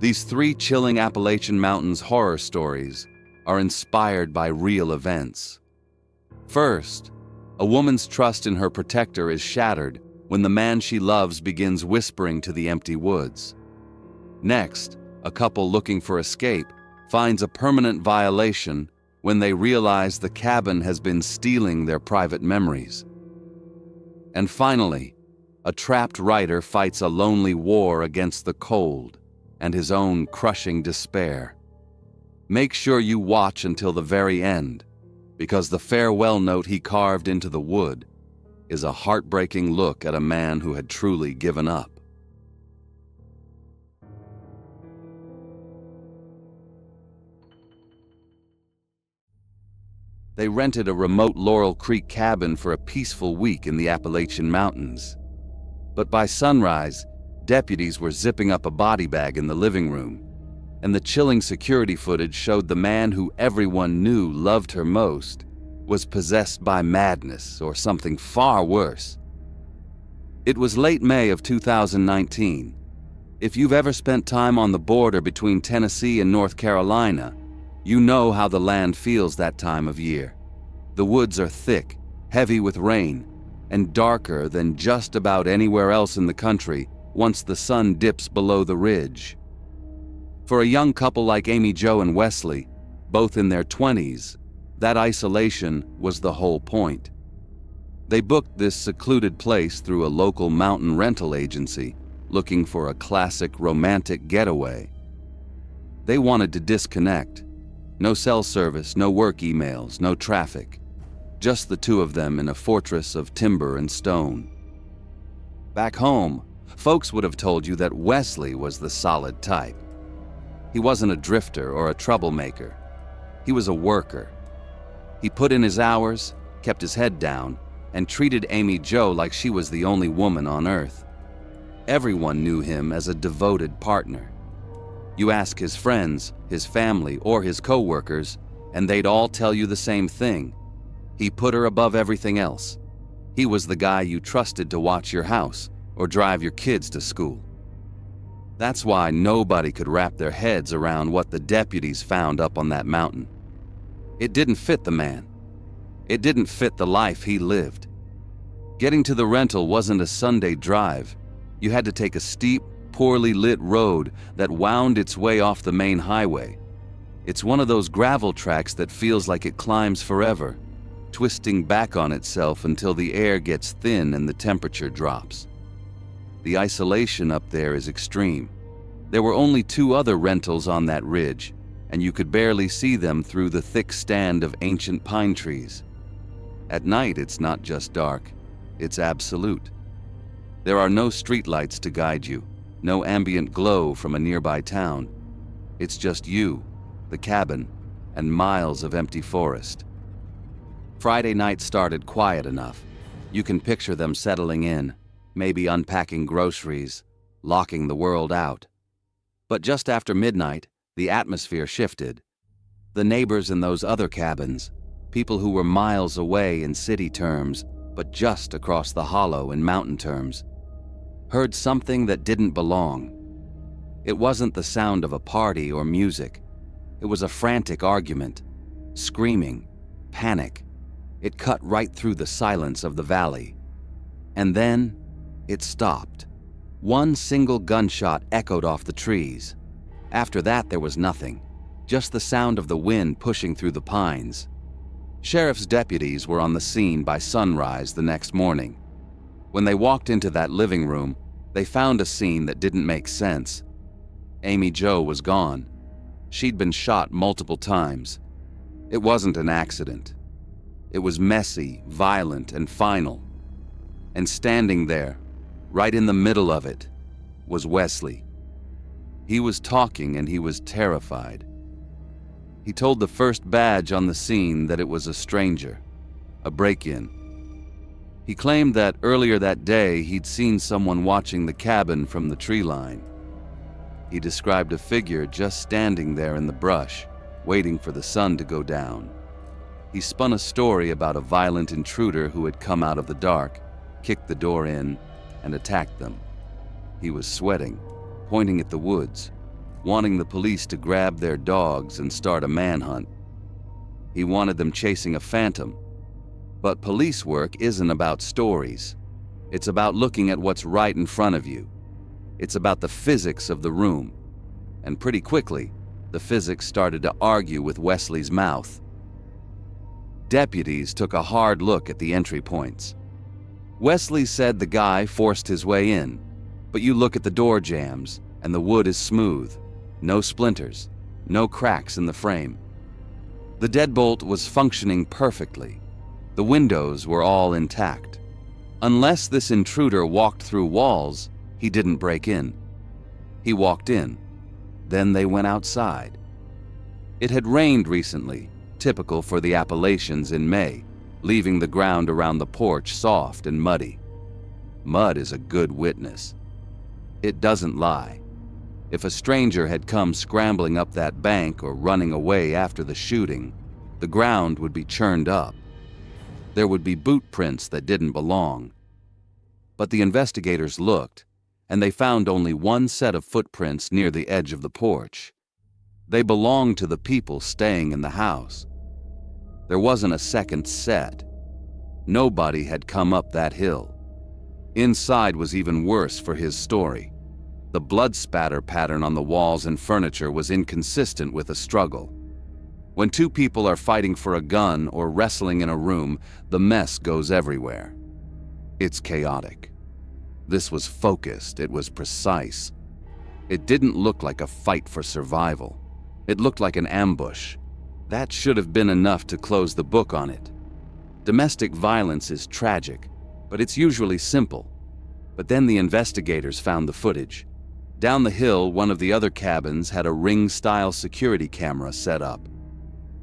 These three chilling Appalachian Mountains horror stories are inspired by real events. First, a woman's trust in her protector is shattered when the man she loves begins whispering to the empty woods. Next, a couple looking for escape finds a permanent violation when they realize the cabin has been stealing their private memories. And finally, a trapped writer fights a lonely war against the cold and his own crushing despair. Make sure you watch until the very end, because the farewell note he carved into the wood is a heartbreaking look at a man who had truly given up. They rented a remote Laurel Creek cabin for a peaceful week in the Appalachian Mountains. But by sunrise, deputies were zipping up a body bag in the living room, and the chilling security footage showed the man who everyone knew loved her most was possessed by madness or something far worse. It was late May of 2019. If you've ever spent time on the border between Tennessee and North Carolina, you know how the land feels that time of year. The woods are thick, heavy with rain, and darker than just about anywhere else in the country once the sun dips below the ridge. For a young couple like Amy Jo and Wesley, both in their 20s, that isolation was the whole point. They booked this secluded place through a local mountain rental agency, looking for a classic romantic getaway. They wanted to disconnect. No cell service, no work emails, no traffic. Just the two of them in a fortress of timber and stone. Back home, folks would have told you that Wesley was the solid type. He wasn't a drifter or a troublemaker. He was a worker. He put in his hours, kept his head down, and treated Amy Jo like she was the only woman on earth. Everyone knew him as a devoted partner. You ask his friends, his family, or his co-workers, and they'd all tell you the same thing. He put her above everything else. He was the guy you trusted to watch your house or drive your kids to school. That's why nobody could wrap their heads around what the deputies found up on that mountain. It didn't fit the man. It didn't fit the life he lived. Getting to the rental wasn't a Sunday drive. You had to take a steep, poorly lit road that wound its way off the main highway. It's one of those gravel tracks that feels like it climbs forever, twisting back on itself until the air gets thin and the temperature drops. The isolation up there is extreme. There were only 2 other rentals on that ridge, and you could barely see them through the thick stand of ancient pine trees. At night, it's not just dark, it's absolute. There are no streetlights to guide you, no ambient glow from a nearby town. It's just you, the cabin, and miles of empty forest. Friday night started quiet enough. You can picture them settling in, maybe unpacking groceries, locking the world out. But just after midnight, the atmosphere shifted. The neighbors in those other cabins, people who were miles away in city terms, but just across the hollow in mountain terms, heard something that didn't belong. It wasn't the sound of a party or music. It was a frantic argument, screaming, panic. It cut right through the silence of the valley. And then it stopped. One single gunshot echoed off the trees. After that, there was nothing, just the sound of the wind pushing through the pines. Sheriff's deputies were on the scene by sunrise the next morning. When they walked into that living room, they found a scene that didn't make sense. Amy Jo was gone. She'd been shot multiple times. It wasn't an accident. It was messy, violent, and final. And standing there, right in the middle of it, was Wesley. He was talking and he was terrified. He told the first badge on the scene that it was a stranger, a break-in. He claimed that earlier that day he'd seen someone watching the cabin from the tree line. He described a figure just standing there in the brush, waiting for the sun to go down. He spun a story about a violent intruder who had come out of the dark, kicked the door in, and attacked them. He was sweating, pointing at the woods. wanting the police to grab their dogs and start a manhunt. He wanted them chasing a phantom. But police work isn't about stories. It's about looking at what's right in front of you. It's about the physics of the room. And pretty quickly, the physics started to argue with Wesley's mouth. Deputies took a hard look at the entry points. Wesley said the guy forced his way in, but you look at the door jambs, and the wood is smooth. No splinters, no cracks in the frame. The deadbolt was functioning perfectly. The windows were all intact. Unless this intruder walked through walls, he didn't break in. He walked in. Then they went outside. It had rained recently, typical for the Appalachians in May, leaving the ground around the porch soft and muddy. Mud is a good witness. It doesn't lie. If a stranger had come scrambling up that bank or running away after the shooting, the ground would be churned up. There would be boot prints that didn't belong. But the investigators looked, and they found only one set of footprints near the edge of the porch. They belonged to the people staying in the house. There wasn't a second set. Nobody had come up that hill. Inside was even worse for his story. The blood spatter pattern on the walls and furniture was inconsistent with a struggle. When two people are fighting for a gun or wrestling in a room, the mess goes everywhere. It's chaotic. This was focused, it was precise. It didn't look like a fight for survival. It looked like an ambush. That should have been enough to close the book on it. Domestic violence is tragic, but it's usually simple. But then the investigators found the footage. Down the hill, one of the other cabins had a ring-style security camera set up.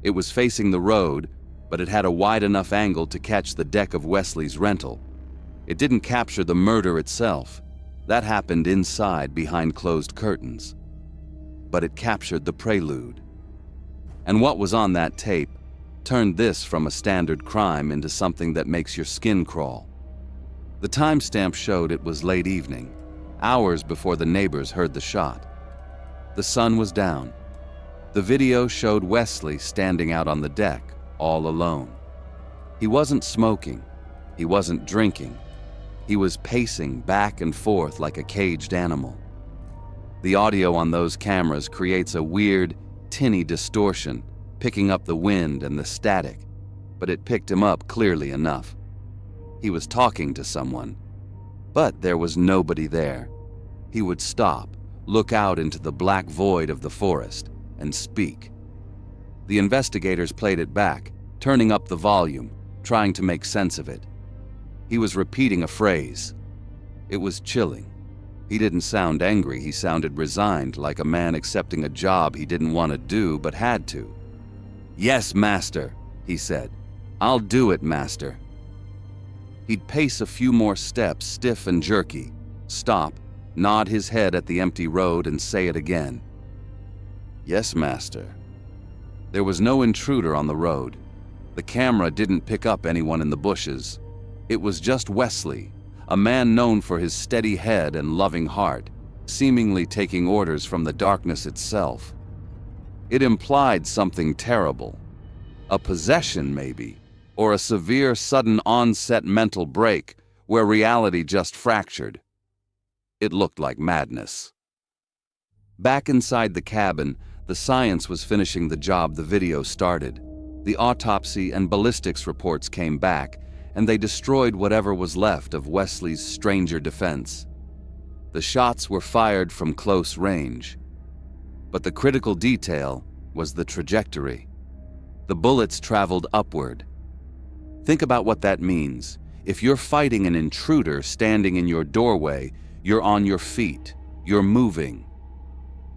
It was facing the road, but it had a wide enough angle to catch the deck of Wesley's rental. It didn't capture the murder itself. That happened inside behind closed curtains. But it captured the prelude. And what was on that tape turned this from a standard crime into something that makes your skin crawl. The timestamp showed it was late evening, hours before the neighbors heard the shot. The sun was down. The video showed Wesley standing out on the deck, all alone. He wasn't smoking. He wasn't drinking. He was pacing back and forth like a caged animal. The audio on those cameras creates a weird, tinny distortion, picking up the wind and the static, but it picked him up clearly enough. He was talking to someone, but there was nobody there. He would stop, look out into the black void of the forest, and speak. The investigators played it back, turning up the volume, trying to make sense of it. He was repeating a phrase. It was chilling. He didn't sound angry, he sounded resigned, like a man accepting a job he didn't want to do but had to. "Yes, master," he said. "I'll do it, master." He'd pace a few more steps, stiff and jerky, stop, nod his head at the empty road and say it again. "Yes, master." There was no intruder on the road. The camera didn't pick up anyone in the bushes. It was just Wesley, a man known for his steady head and loving heart, seemingly taking orders from the darkness itself. It implied something terrible. A possession, maybe, or a severe sudden onset mental break where reality just fractured. It looked like madness. Back inside the cabin, the science was finishing the job the video started. The autopsy and ballistics reports came back, and they destroyed whatever was left of Wesley's stranger defense. The shots were fired from close range. But the critical detail was the trajectory. The bullets traveled upward. Think about what that means. If you're fighting an intruder standing in your doorway, you're on your feet, you're moving.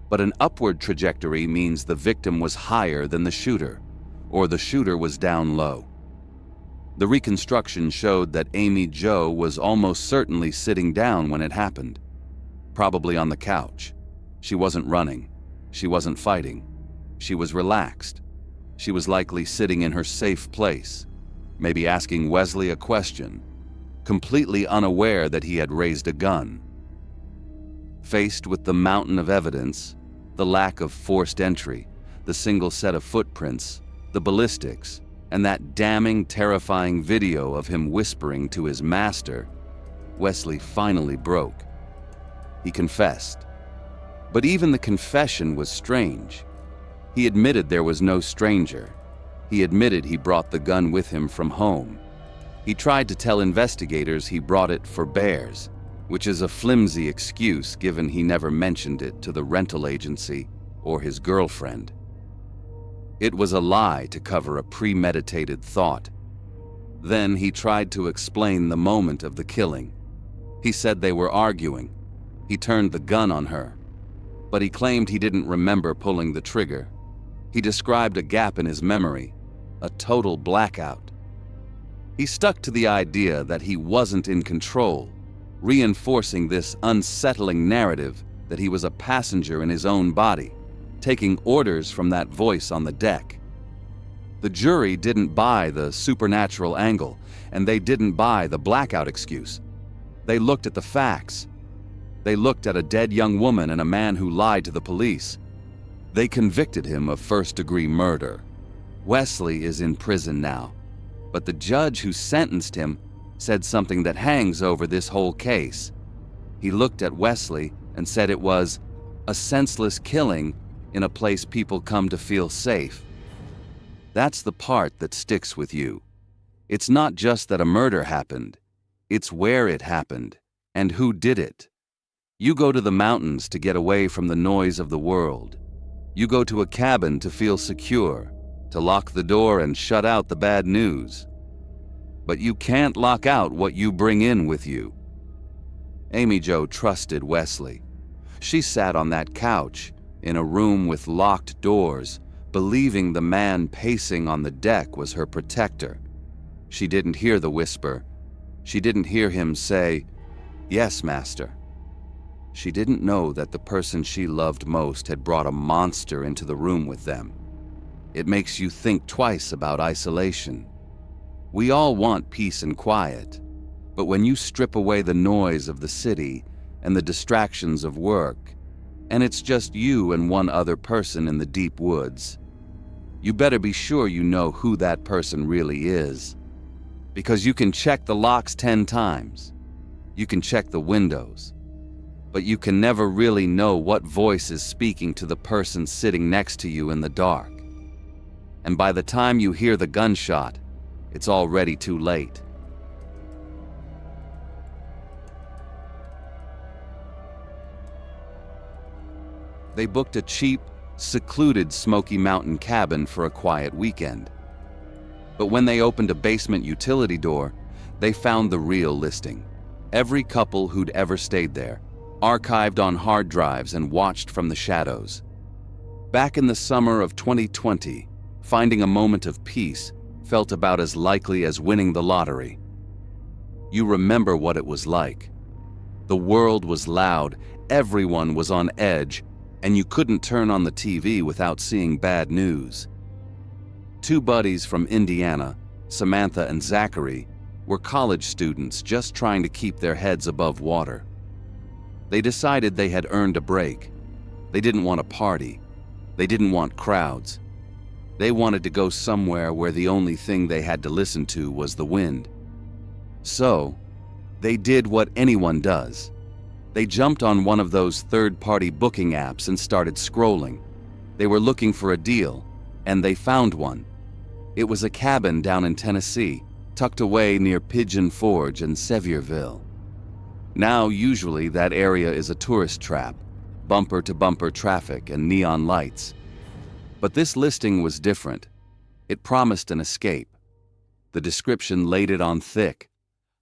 But an upward trajectory means the victim was higher than the shooter, or the shooter was down low. The reconstruction showed that Amy Jo was almost certainly sitting down when it happened, probably on the couch. She wasn't running. She wasn't fighting. She was relaxed. She was likely sitting in her safe place, maybe asking Wesley a question, completely unaware that he had raised a gun. Faced with the mountain of evidence, The lack of forced entry, the single set of footprints, the ballistics, and that damning, terrifying video of him whispering to his master, Wesley finally broke. He confessed. But even the confession was strange. He admitted there was no stranger. He admitted he brought the gun with him from home. He tried to tell investigators he brought it for bears, which is a flimsy excuse given he never mentioned it to the rental agency or his girlfriend. It was a lie to cover a premeditated thought. Then he tried to explain the moment of the killing. He said they were arguing. He turned the gun on her. But he claimed he didn't remember pulling the trigger. He described a gap in his memory, a total blackout. He stuck to the idea that he wasn't in control, reinforcing this unsettling narrative that he was a passenger in his own body, taking orders from that voice on the deck. The jury didn't buy the supernatural angle, and they didn't buy the blackout excuse. They looked at the facts. They looked at a dead young woman and a man who lied to the police. They convicted him of first-degree murder. Wesley is in prison now, but the judge who sentenced him said something that hangs over this whole case. He looked at Wesley and said it was a senseless killing in a place people come to feel safe. That's the part that sticks with you. It's not just that a murder happened, it's where it happened and who did it. You go to the mountains to get away from the noise of the world. You go to a cabin to feel secure, to lock the door and shut out the bad news. But you can't lock out what you bring in with you. Amy Jo trusted Wesley. She sat on that couch in a room with locked doors, believing the man pacing on the deck was her protector. She didn't hear the whisper. She didn't hear him say, "Yes, master." She didn't know that the person she loved most had brought a monster into the room with them. It makes you think twice about isolation. We all want peace and quiet, but when you strip away the noise of the city and the distractions of work, and it's just you and one other person in the deep woods, you better be sure you know who that person really is. Because you can check the locks 10 times. You can check the windows. But you can never really know what voice is speaking to the person sitting next to you in the dark. And by the time you hear the gunshot, it's already too late. They booked a cheap, secluded Smoky Mountain cabin for a quiet weekend. But when they opened a basement utility door, they found the real listing. Every couple who'd ever stayed there, archived on hard drives and watched from the shadows. Back in the summer of 2020, finding a moment of peace felt about as likely as winning the lottery. You remember what it was like. The world was loud, everyone was on edge, and you couldn't turn on the TV without seeing bad news. Two buddies from Indiana, Samantha and Zachary, were college students just trying to keep their heads above water. They decided they had earned a break. They didn't want a party. They didn't want crowds. They wanted to go somewhere where the only thing they had to listen to was the wind. So, they did what anyone does. They jumped on one of those third-party booking apps and started scrolling. They were looking for a deal, and they found one. It was a cabin down in Tennessee, tucked away near Pigeon Forge and Sevierville. Now, usually, that area is a tourist trap, bumper-to-bumper traffic and neon lights. But this listing was different. It promised an escape. The description laid it on thick.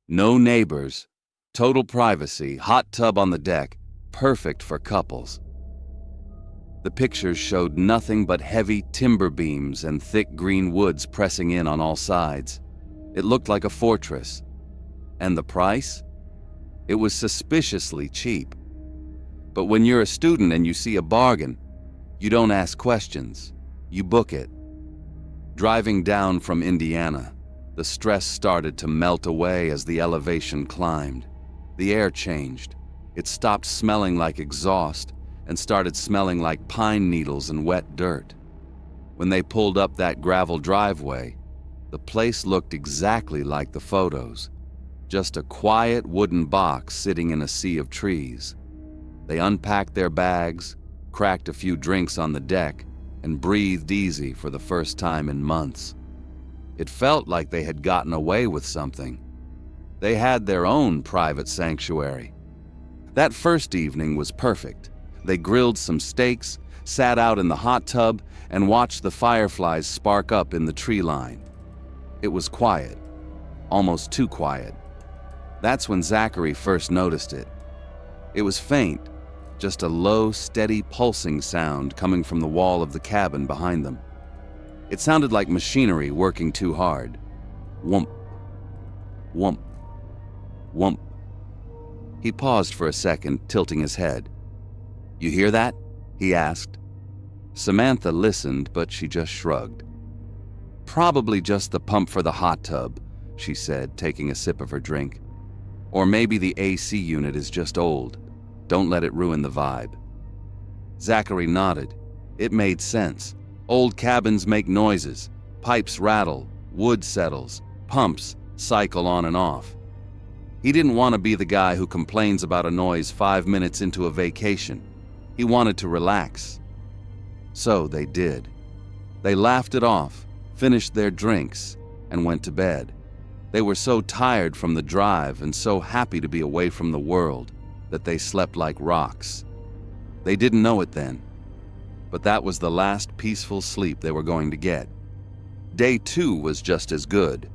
No neighbors, total privacy, hot tub on the deck, perfect for couples. The pictures showed nothing but heavy timber beams and thick green woods pressing in on all sides. It looked like a fortress. And the price? It was suspiciously cheap. But when you're a student and you see a bargain, you don't ask questions, you book it. Driving down from Indiana, the stress started to melt away as the elevation climbed. The air changed. It stopped smelling like exhaust, and started smelling like pine needles and wet dirt. When they pulled up that gravel driveway, the place looked exactly like the photos, just a quiet wooden box sitting in a sea of trees. They unpacked their bags, cracked a few drinks on the deck, and breathed easy for the first time in months. It felt like they had gotten away with something. They had their own private sanctuary. That first evening was perfect. They grilled some steaks, sat out in the hot tub, and watched the fireflies spark up in the tree line. It was quiet, almost too quiet. That's when Zachary first noticed it. It was faint, just a low, steady pulsing sound coming from the wall of the cabin behind them. It sounded like machinery working too hard. Whoomp, whoomp, whoomp. He paused for a second, tilting his head. "You hear that?" he asked. Samantha listened, but she just shrugged. "Probably just the pump for the hot tub," she said, taking a sip of her drink. "Or maybe the AC unit is just old. Don't let it ruin the vibe." Zachary nodded. It made sense. Old cabins make noises. Pipes rattle, wood settles, pumps cycle on and off. He didn't want to be the guy who complains about a noise 5 minutes into a vacation. He wanted to relax. So they did. They laughed it off, finished their drinks, and went to bed. They were so tired from the drive and so happy to be away from the world that they slept like rocks. They didn't know it then, but that was the last peaceful sleep they were going to get. Day 2 was just as good.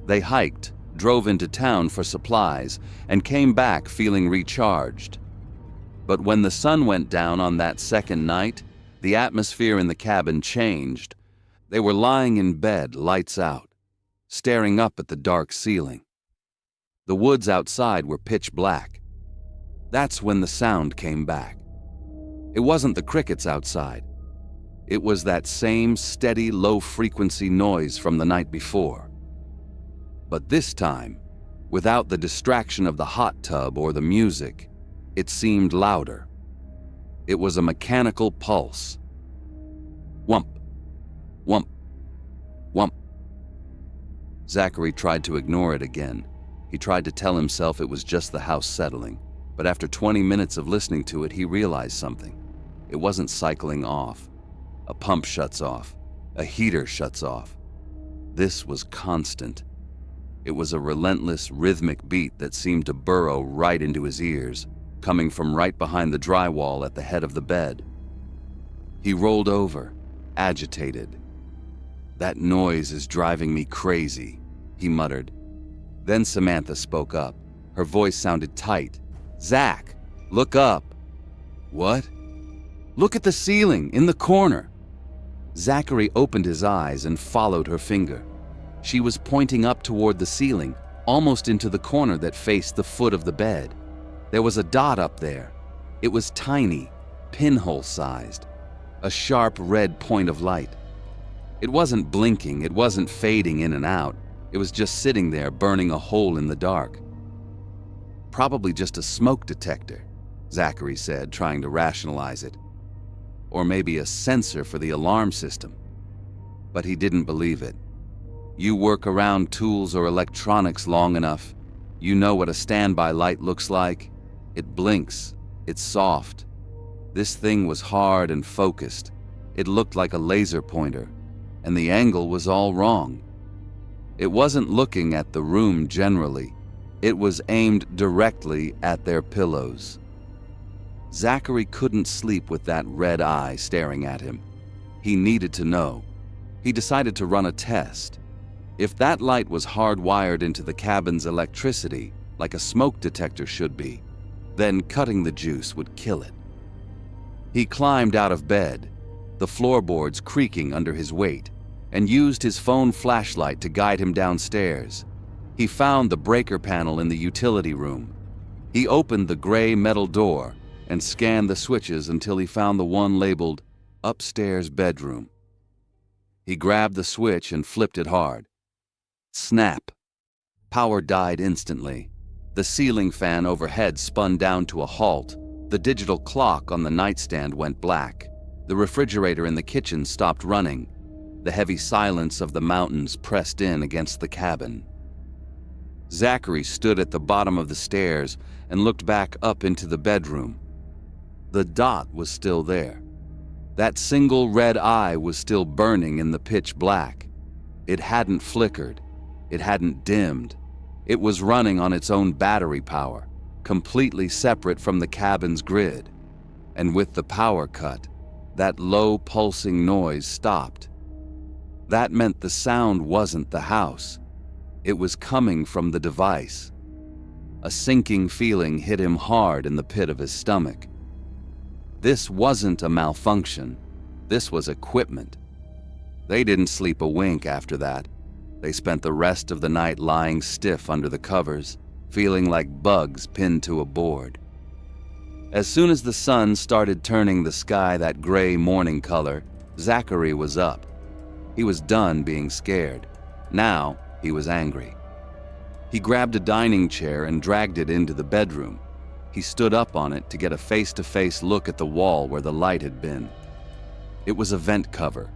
They hiked, drove into town for supplies, and came back feeling recharged. But when the sun went down on that second night, the atmosphere in the cabin changed. They were lying in bed, lights out, staring up at the dark ceiling. The woods outside were pitch black. That's when the sound came back. It wasn't the crickets outside. It was that same steady, low-frequency noise from the night before. But this time, without the distraction of the hot tub or the music, it seemed louder. It was a mechanical pulse. Whump, whump, whump. Zachary tried to ignore it again. He tried to tell himself it was just the house settling, but after 20 minutes of listening to it, he realized something. It wasn't cycling off. A pump shuts off. A heater shuts off. This was constant. It was a relentless, rhythmic beat that seemed to burrow right into his ears, coming from right behind the drywall at the head of the bed. He rolled over, agitated. "That noise is driving me crazy," he muttered. Then Samantha spoke up. Her voice sounded tight. "Zach, look up." "What?" "Look at the ceiling, in the corner." Zachary opened his eyes and followed her finger. She was pointing up toward the ceiling, almost into the corner that faced the foot of the bed. There was a dot up there. It was tiny, pinhole-sized, a sharp red point of light. It wasn't blinking, it wasn't fading in and out. It was just sitting there, burning a hole in the dark. "Probably just a smoke detector," Zachary said, trying to rationalize it. "Or maybe a sensor for the alarm system." But he didn't believe it. You work around tools or electronics long enough, you know what a standby light looks like. It blinks, it's soft. This thing was hard and focused. It looked like a laser pointer, and the angle was all wrong. It wasn't looking at the room generally. It was aimed directly at their pillows. Zachary couldn't sleep with that red eye staring at him. He needed to know. He decided to run a test. If that light was hardwired into the cabin's electricity, like a smoke detector should be, then cutting the juice would kill it. He climbed out of bed, the floorboards creaking under his weight, and used his phone flashlight to guide him downstairs. He found the breaker panel in the utility room. He opened the gray metal door and scanned the switches until he found the one labeled upstairs bedroom. He grabbed the switch and flipped it hard. Snap! Power died instantly. The ceiling fan overhead spun down to a halt, The digital clock on the nightstand went black. The refrigerator in the kitchen stopped running. The heavy silence of the mountains pressed in against the cabin. Zachary stood at the bottom of the stairs and looked back up into the bedroom. The dot was still there. That single red eye was still burning in the pitch black. It hadn't flickered. It hadn't dimmed. It was running on its own battery power, completely separate from the cabin's grid. And with the power cut, that low pulsing noise stopped. That meant the sound wasn't the house. It was coming from the device. A sinking feeling hit him hard in the pit of his stomach. This wasn't a malfunction. This was equipment. They didn't sleep a wink after that. They spent the rest of the night lying stiff under the covers, feeling like bugs pinned to a board. As soon as the sun started turning the sky that gray morning color, Zachary was up. He was done being scared. Now he was angry. He grabbed a dining chair and dragged it into the bedroom. He stood up on it to get a face-to-face look at the wall where the light had been. It was a vent cover.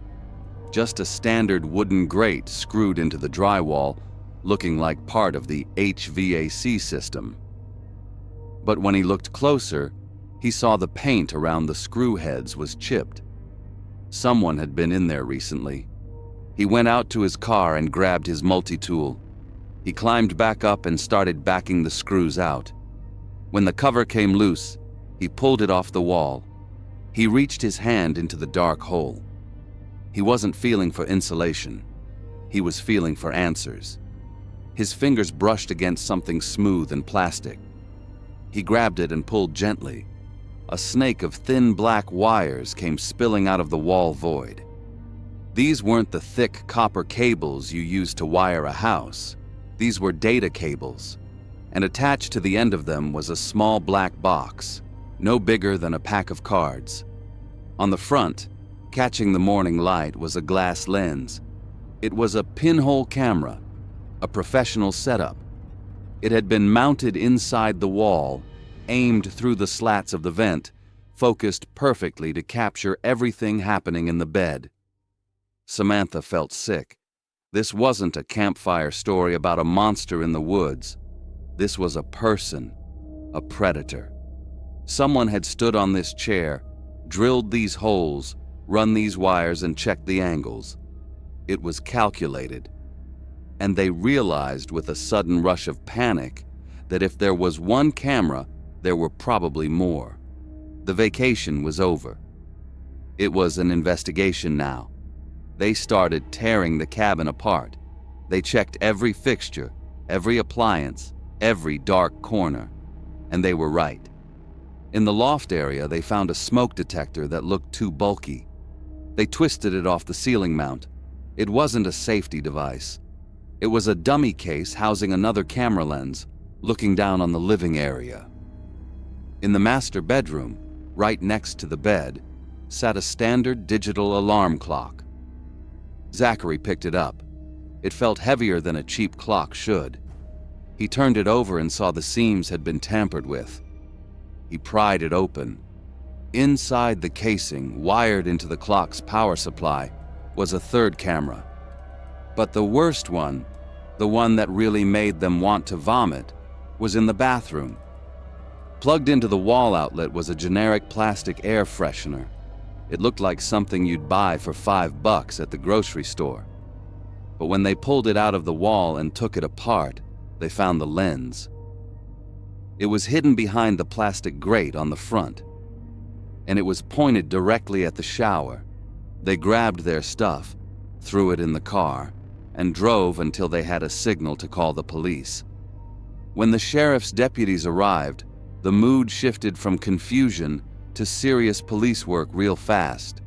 Just a standard wooden grate screwed into the drywall, looking like part of the HVAC system. But when he looked closer, he saw the paint around the screw heads was chipped. Someone had been in there recently. He went out to his car and grabbed his multi-tool. He climbed back up and started backing the screws out. When the cover came loose, he pulled it off the wall. He reached his hand into the dark hole. He wasn't feeling for insulation. He was feeling for answers. His fingers brushed against something smooth and plastic. He grabbed it and pulled gently. A snake of thin black wires came spilling out of the wall void. These weren't the thick copper cables you use to wire a house. These were data cables, and attached to the end of them was a small black box, no bigger than a pack of cards. On the front, catching the morning light, was a glass lens. It was a pinhole camera, a professional setup. It had been mounted inside the wall, aimed through the slats of the vent, focused perfectly to capture everything happening in the bed. Samantha felt sick. This wasn't a campfire story about a monster in the woods. This was a person, a predator. Someone had stood on this chair, drilled these holes, run these wires, and checked the angles. It was calculated. And they realized with a sudden rush of panic that if there was one camera, there were probably more. The vacation was over. It was an investigation now. They started tearing the cabin apart. They checked every fixture, every appliance, every dark corner, and they were right. In the loft area, they found a smoke detector that looked too bulky. They twisted it off the ceiling mount. It wasn't a safety device. It was a dummy case housing another camera lens, looking down on the living area. In the master bedroom, right next to the bed, sat a standard digital alarm clock. Zachary picked it up. It felt heavier than a cheap clock should. He turned it over and saw the seams had been tampered with. He pried it open. Inside the casing, wired into the clock's power supply, was a third camera. But the worst one, the one that really made them want to vomit, was in the bathroom. Plugged into the wall outlet was a generic plastic air freshener. It looked like something you'd buy for $5 at the grocery store. But when they pulled it out of the wall and took it apart, they found the lens. It was hidden behind the plastic grate on the front, and it was pointed directly at the shower. They grabbed their stuff, threw it in the car, and drove until they had a signal to call the police. When the sheriff's deputies arrived, the mood shifted from confusion to serious police work real fast.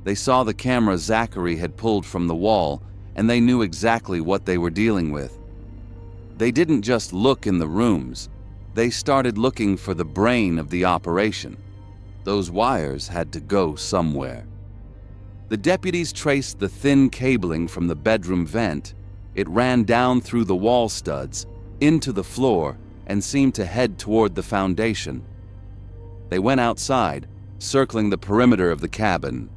They saw the camera Zachary had pulled from the wall, and they knew exactly what they were dealing with. They didn't just look in the rooms. They started looking for the brain of the operation. Those wires had to go somewhere. The deputies traced the thin cabling from the bedroom vent. It ran down through the wall studs, into the floor, and seemed to head toward the foundation. They went outside, circling the perimeter of the cabin.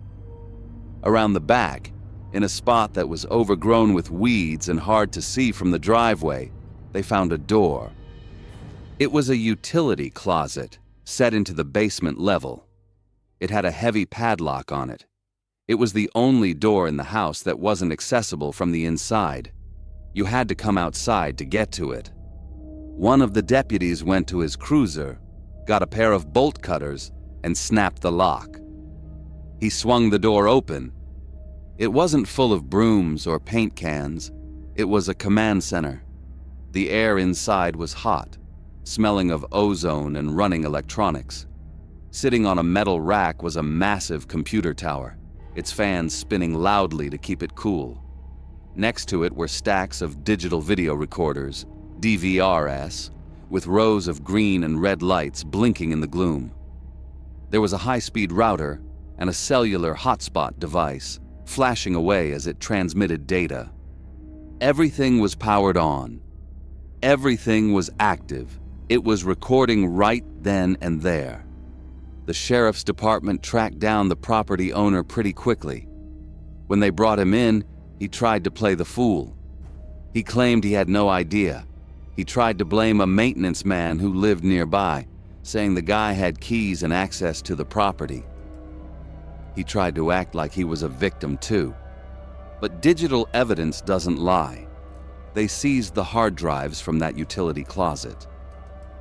Around the back, in a spot that was overgrown with weeds and hard to see from the driveway, they found a door. It was a utility closet set into the basement level. It had a heavy padlock on it. It was the only door in the house that wasn't accessible from the inside. You had to come outside to get to it. One of the deputies went to his cruiser, got a pair of bolt cutters, and snapped the lock. He swung the door open. It wasn't full of brooms or paint cans. It was a command center. The air inside was hot, smelling of ozone and running electronics. Sitting on a metal rack was a massive computer tower, its fans spinning loudly to keep it cool. Next to it were stacks of digital video recorders, DVRs, with rows of green and red lights blinking in the gloom. There was a high-speed router and a cellular hotspot device, flashing away as it transmitted data. Everything was powered on. Everything was active. It was recording right then and there. The sheriff's department tracked down the property owner pretty quickly. When they brought him in, he tried to play the fool. He claimed he had no idea. He tried to blame a maintenance man who lived nearby, saying the guy had keys and access to the property. He tried to act like he was a victim too. But digital evidence doesn't lie. They seized the hard drives from that utility closet.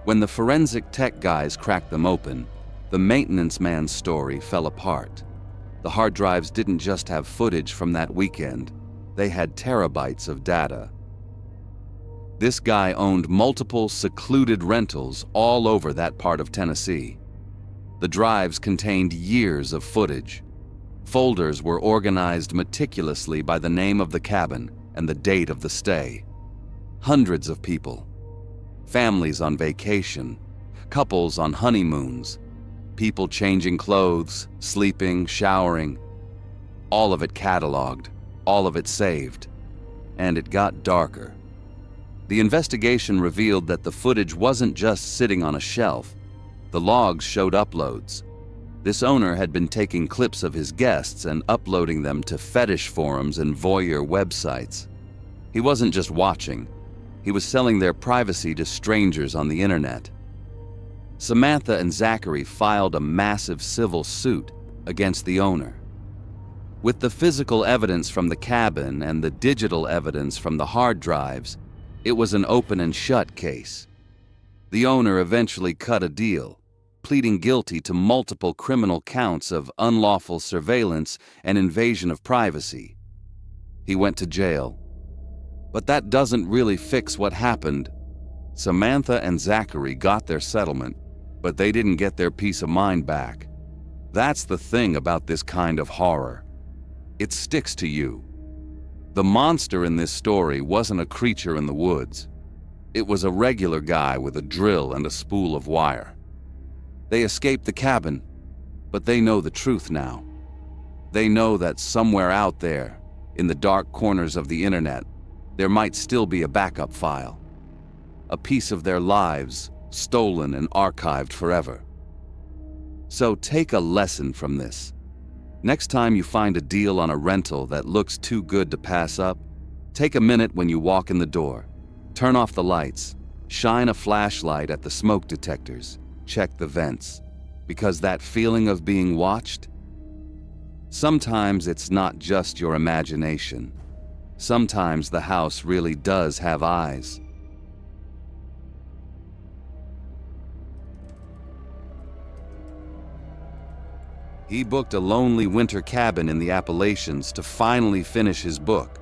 When the forensic tech guys cracked them open, the maintenance man's story fell apart. The hard drives didn't just have footage from that weekend. They had terabytes of data. This guy owned multiple secluded rentals all over that part of Tennessee. The drives contained years of footage. Folders were organized meticulously by the name of the cabin and the date of the stay. Hundreds of people. Families on vacation. Couples on honeymoons. People changing clothes, sleeping, showering. All of it cataloged, all of it saved. And it got darker. The investigation revealed that the footage wasn't just sitting on a shelf. The logs showed uploads. This owner had been taking clips of his guests and uploading them to fetish forums and voyeur websites. He wasn't just watching. He was selling their privacy to strangers on the internet. Samantha and Zachary filed a massive civil suit against the owner. With the physical evidence from the cabin and the digital evidence from the hard drives, it was an open and shut case. The owner eventually cut a deal, pleading guilty to multiple criminal counts of unlawful surveillance and invasion of privacy. He went to jail. But that doesn't really fix what happened. Samantha and Zachary got their settlement, but they didn't get their peace of mind back. That's the thing about this kind of horror. It sticks to you. The monster in this story wasn't a creature in the woods. It was a regular guy with a drill and a spool of wire. They escaped the cabin, but they know the truth now. They know that somewhere out there, in the dark corners of the internet, there might still be a backup file. A piece of their lives stolen and archived forever. So take a lesson from this. Next time you find a deal on a rental that looks too good to pass up, take a minute when you walk in the door. Turn off the lights. Shine a flashlight at the smoke detectors. Check the vents. Because that feeling of being watched? Sometimes it's not just your imagination. Sometimes the house really does have eyes. He booked a lonely winter cabin in the Appalachians to finally finish his book.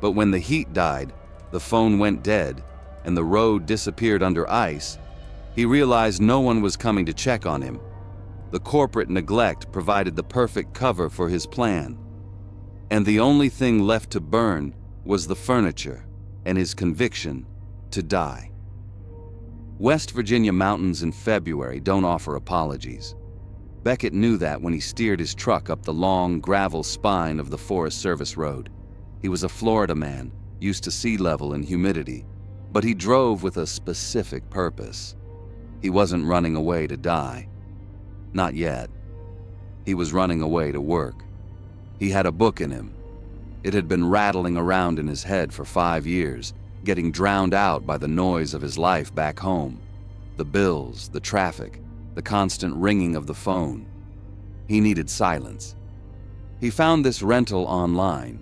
But when the heat died, the phone went dead, and the road disappeared under ice, he realized no one was coming to check on him. The corporate neglect provided the perfect cover for his plan. And the only thing left to burn was the furniture and his conviction to die. West Virginia mountains in February don't offer apologies. Beckett knew that when he steered his truck up the long gravel spine of the Forest Service road. He was a Florida man, used to sea level and humidity, but he drove with a specific purpose. He wasn't running away to die. Not yet. He was running away to work. He had a book in him. It had been rattling around in his head for 5 years, getting drowned out by the noise of his life back home. The bills, the traffic, the constant ringing of the phone. He needed silence. He found this rental online,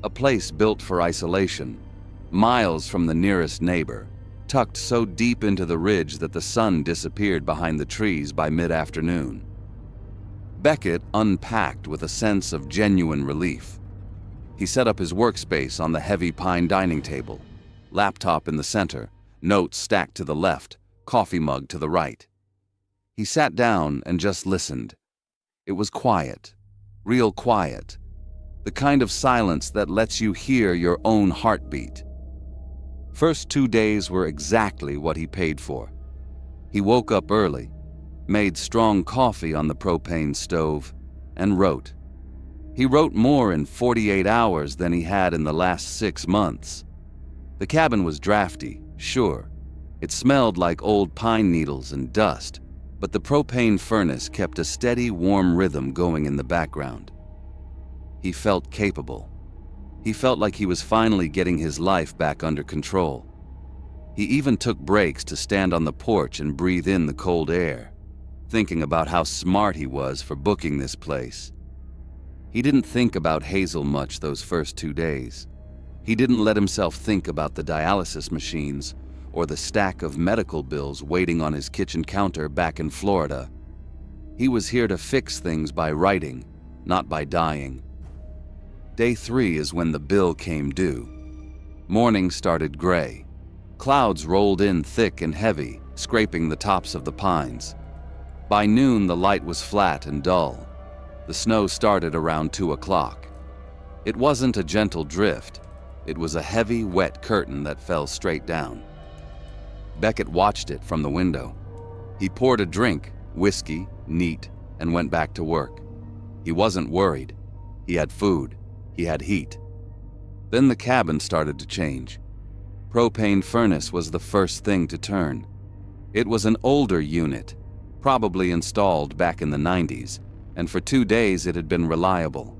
a place built for isolation, miles from the nearest neighbor, tucked so deep into the ridge that the sun disappeared behind the trees by mid-afternoon. Beckett unpacked with a sense of genuine relief. He set up his workspace on the heavy pine dining table, laptop in the center, notes stacked to the left, coffee mug to the right. He sat down and just listened. It was quiet, real quiet, the kind of silence that lets you hear your own heartbeat. First 2 days were exactly what he paid for. He woke up early, made strong coffee on the propane stove, and wrote. He wrote more in 48 hours than he had in the last 6 months. The cabin was drafty, sure. It smelled like old pine needles and dust, but the propane furnace kept a steady, warm rhythm going in the background. He felt capable. He felt like he was finally getting his life back under control. He even took breaks to stand on the porch and breathe in the cold air, thinking about how smart he was for booking this place. He didn't think about Hazel much those first 2 days. He didn't let himself think about the dialysis machines or the stack of medical bills waiting on his kitchen counter back in Florida. He was here to fix things by writing, not by dying. Day 3 is when the bill came due. Morning started gray. Clouds rolled in thick and heavy, scraping the tops of the pines. By noon, the light was flat and dull. The snow started around 2 o'clock. It wasn't a gentle drift. It was a heavy, wet curtain that fell straight down. Beckett watched it from the window. He poured a drink, whiskey, neat, and went back to work. He wasn't worried. He had food. He had heat. Then the cabin started to change. Propane furnace was the first thing to turn. It was an older unit, probably installed back in the 90s, and for 2 days it had been reliable.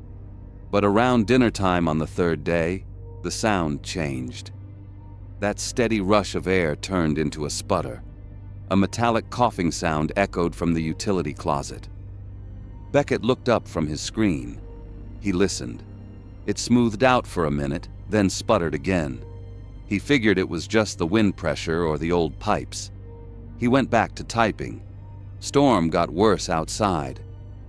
But around dinner time on the 3rd day, the sound changed. That steady rush of air turned into a sputter. A metallic coughing sound echoed from the utility closet. Beckett looked up from his screen. He listened. It smoothed out for a minute, then sputtered again. He figured it was just the wind pressure or the old pipes. He went back to typing. Storm got worse outside.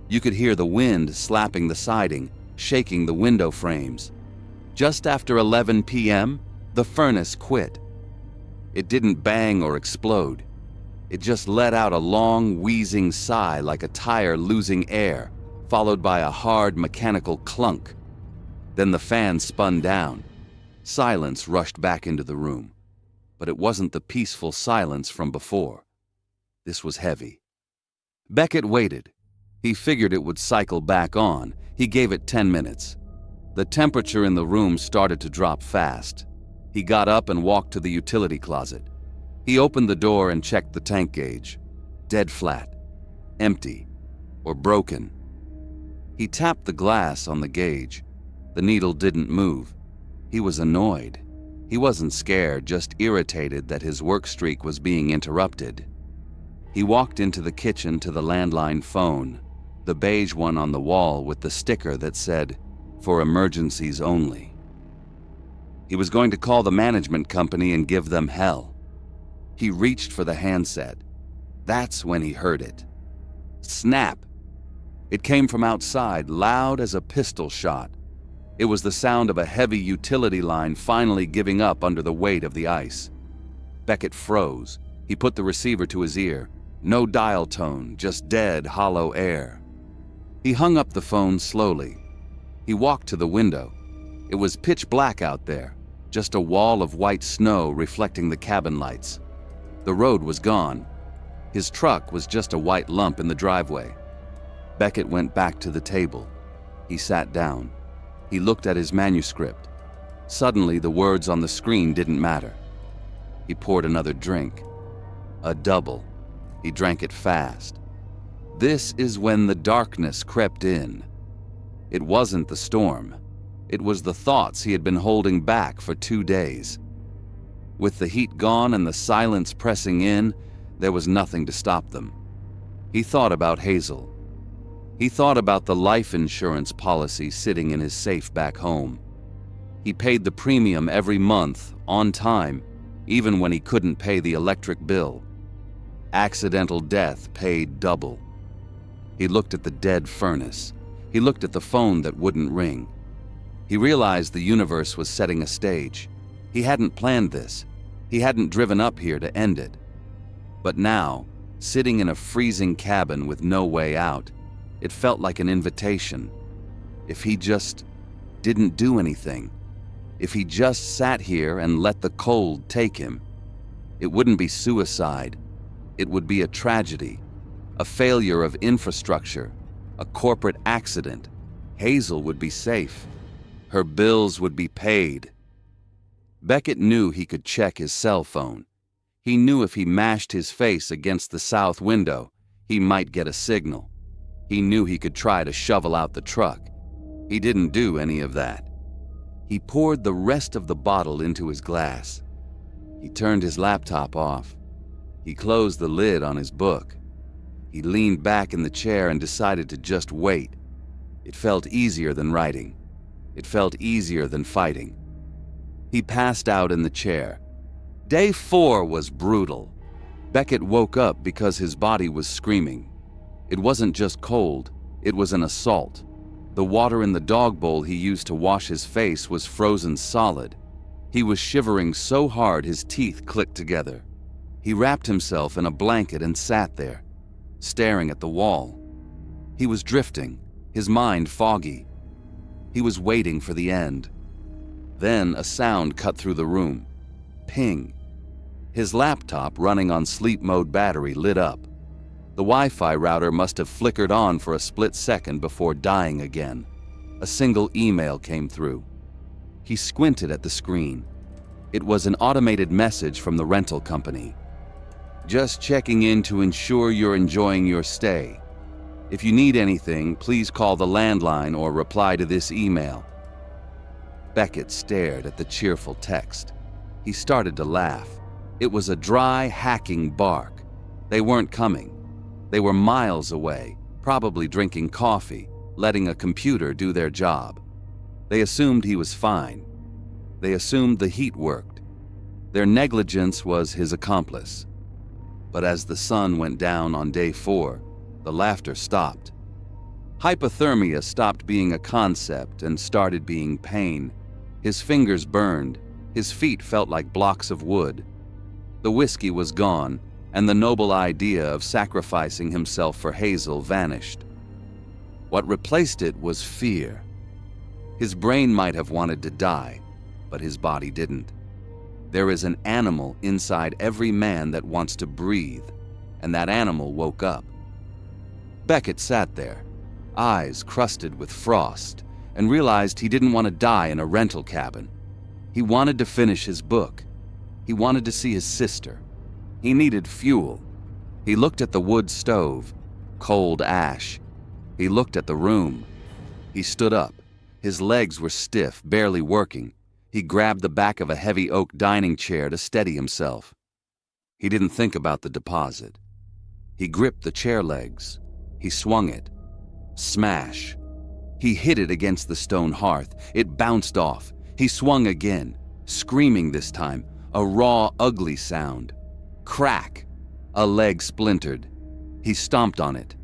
You could hear the wind slapping the siding, shaking the window frames. Just after 11 p.m., the furnace quit. It didn't bang or explode. It just let out a long, wheezing sigh like a tire losing air, followed by a hard mechanical clunk. Then the fan spun down. Silence rushed back into the room. But it wasn't the peaceful silence from before. This was heavy. Beckett waited. He figured it would cycle back on. He gave it 10 minutes. The temperature in the room started to drop fast. He got up and walked to the utility closet. He opened the door and checked the tank gauge. Dead flat, empty, or broken. He tapped the glass on the gauge. The needle didn't move. He was annoyed. He wasn't scared, just irritated that his work streak was being interrupted. He walked into the kitchen to the landline phone, the beige one on the wall with the sticker that said, "For emergencies only." He was going to call the management company and give them hell. He reached for the handset. That's when he heard it. Snap! It came from outside, loud as a pistol shot. It was the sound of a heavy utility line finally giving up under the weight of the ice. Beckett froze. He put the receiver to his ear. No dial tone, just dead, hollow air. He hung up the phone slowly. He walked to the window. It was pitch black out there, just a wall of white snow reflecting the cabin lights. The road was gone. His truck was just a white lump in the driveway. Beckett went back to the table. He sat down. He looked at his manuscript. Suddenly, the words on the screen didn't matter. He poured another drink. A double. He drank it fast. This is when the darkness crept in. It wasn't the storm. It was the thoughts he had been holding back for 2 days. With the heat gone and the silence pressing in, there was nothing to stop them. He thought about Hazel. He thought about the life insurance policy sitting in his safe back home. He paid the premium every month, on time, even when he couldn't pay the electric bill. Accidental death paid double. He looked at the dead furnace. He looked at the phone that wouldn't ring. He realized the universe was setting a stage. He hadn't planned this. He hadn't driven up here to end it. But now, sitting in a freezing cabin with no way out, it felt like an invitation. If he just didn't do anything, if he just sat here and let the cold take him, it wouldn't be suicide. It would be a tragedy, a failure of infrastructure, a corporate accident. Hazel would be safe. Her bills would be paid. Beckett knew he could check his cell phone. He knew if he mashed his face against the south window, he might get a signal. He knew he could try to shovel out the truck. He didn't do any of that. He poured the rest of the bottle into his glass. He turned his laptop off. He closed the lid on his book. He leaned back in the chair and decided to just wait. It felt easier than writing. It felt easier than fighting. He passed out in the chair. Day 4 was brutal. Beckett woke up because his body was screaming. It wasn't just cold, it was an assault. The water in the dog bowl he used to wash his face was frozen solid. He was shivering so hard his teeth clicked together. He wrapped himself in a blanket and sat there, staring at the wall. He was drifting, his mind foggy. He was waiting for the end. Then a sound cut through the room. Ping. His laptop, running on sleep mode battery, lit up. The Wi-Fi router must have flickered on for a split second before dying again. A single email came through. He squinted at the screen. It was an automated message from the rental company. Just checking in to ensure you're enjoying your stay. If you need anything, please call the landline or reply to this email. Beckett stared at the cheerful text. He started to laugh. It was a dry, hacking bark. They weren't coming. They were miles away, probably drinking coffee, letting a computer do their job. They assumed he was fine. They assumed the heat worked. Their negligence was his accomplice. But as the sun went down on day 4, the laughter stopped. Hypothermia stopped being a concept and started being pain. His fingers burned. His feet felt like blocks of wood. The whiskey was gone, and the noble idea of sacrificing himself for Hazel vanished. What replaced it was fear. His brain might have wanted to die, but his body didn't. There is an animal inside every man that wants to breathe, and that animal woke up. Beckett sat there, eyes crusted with frost, and realized he didn't want to die in a rental cabin. He wanted to finish his book. He wanted to see his sister. He needed fuel. He looked at the wood stove, cold ash. He looked at the room. He stood up. His legs were stiff, barely working. He grabbed the back of a heavy oak dining chair to steady himself. He didn't think about the deposit. He gripped the chair legs. He swung it. Smash. He hit it against the stone hearth. It bounced off. He swung again, screaming this time, a raw, ugly sound. Crack. A leg splintered. He stomped on it.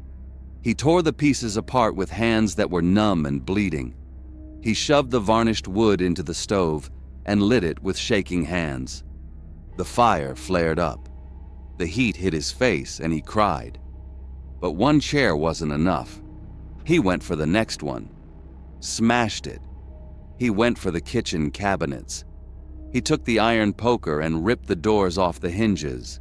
He tore the pieces apart with hands that were numb and bleeding. He shoved the varnished wood into the stove and lit it with shaking hands. The fire flared up. The heat hit his face and he cried. But one chair wasn't enough. He went for the next one. Smashed it. He went for the kitchen cabinets. He took the iron poker and ripped the doors off the hinges.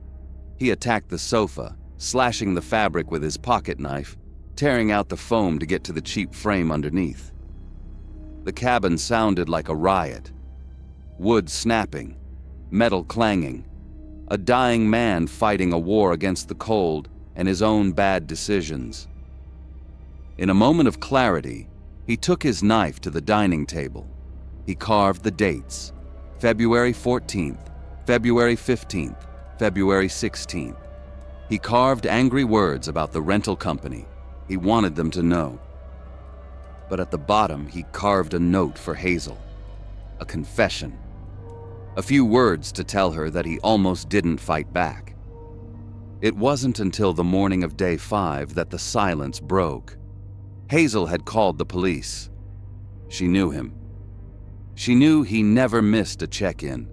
He attacked the sofa, slashing the fabric with his pocket knife, tearing out the foam to get to the cheap frame underneath. The cabin sounded like a riot. Wood snapping, metal clanging, a dying man fighting a war against the cold and his own bad decisions. In a moment of clarity, he took his knife to the dining table. He carved the dates: February 14th, February 15th, February 16th. He carved angry words about the rental company. He wanted them to know. But at the bottom, he carved a note for Hazel, a confession. A few words to tell her that he almost didn't fight back. It wasn't until the morning of day 5 that the silence broke. Hazel had called the police. She knew him. She knew he never missed a check-in.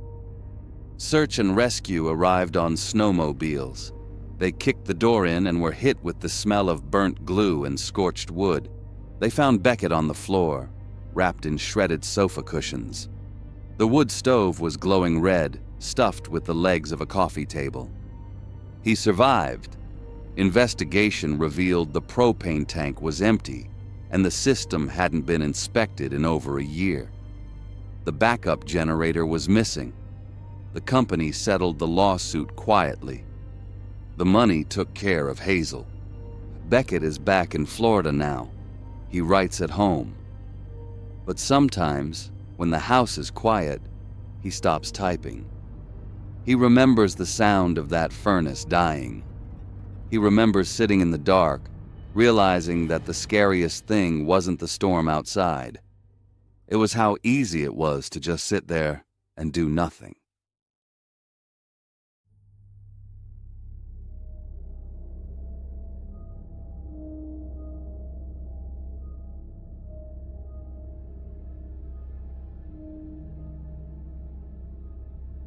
Search and rescue arrived on snowmobiles. They kicked the door in and were hit with the smell of burnt glue and scorched wood. They found Beckett on the floor, wrapped in shredded sofa cushions. The wood stove was glowing red, stuffed with the legs of a coffee table. He survived. Investigation revealed the propane tank was empty, and the system hadn't been inspected in over a year. The backup generator was missing. The company settled the lawsuit quietly. The money took care of Hazel. Beckett is back in Florida now. He writes at home. But sometimes, when the house is quiet, he stops typing. He remembers the sound of that furnace dying. He remembers sitting in the dark, realizing that the scariest thing wasn't the storm outside. It was how easy it was to just sit there and do nothing.